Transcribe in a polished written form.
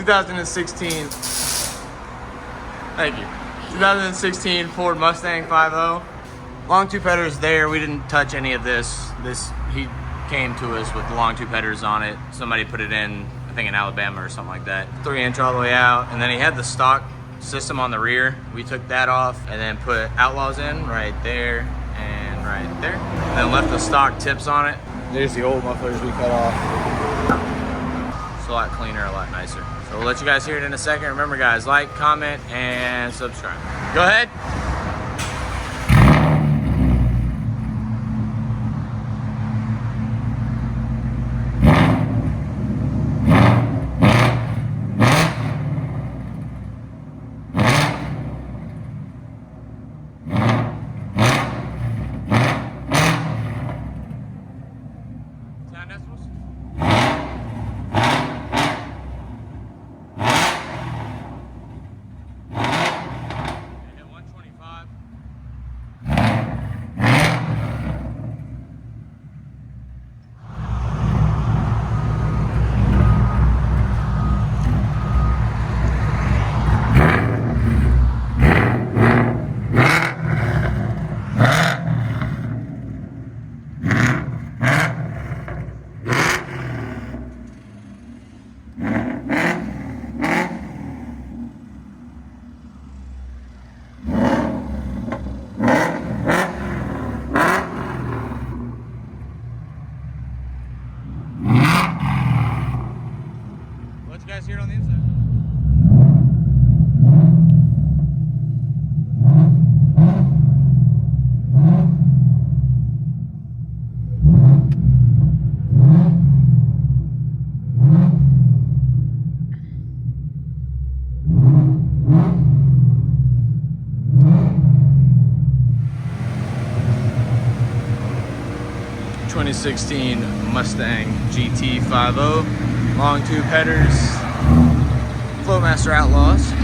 2016. Thank you. 2016 Ford Mustang 5.0. Long tube headers there. We didn't touch any of this. He came to us with the long tube headers on it. Somebody put it in, I think in Alabama or something like that. 3-inch all the way out, and then he had the stock system on the rear. We took that off and then put Outlaws in right there and right there. And then left the stock tips on it. There's the old mufflers we cut off. It's a lot cleaner, a lot nicer. So we'll let you guys hear it in a second. Remember guys, like, comment, and subscribe. Go ahead. Guys hear it on the inside. '16 Mustang GT 5.0, long tube headers, FLOWMASTER Outlaws.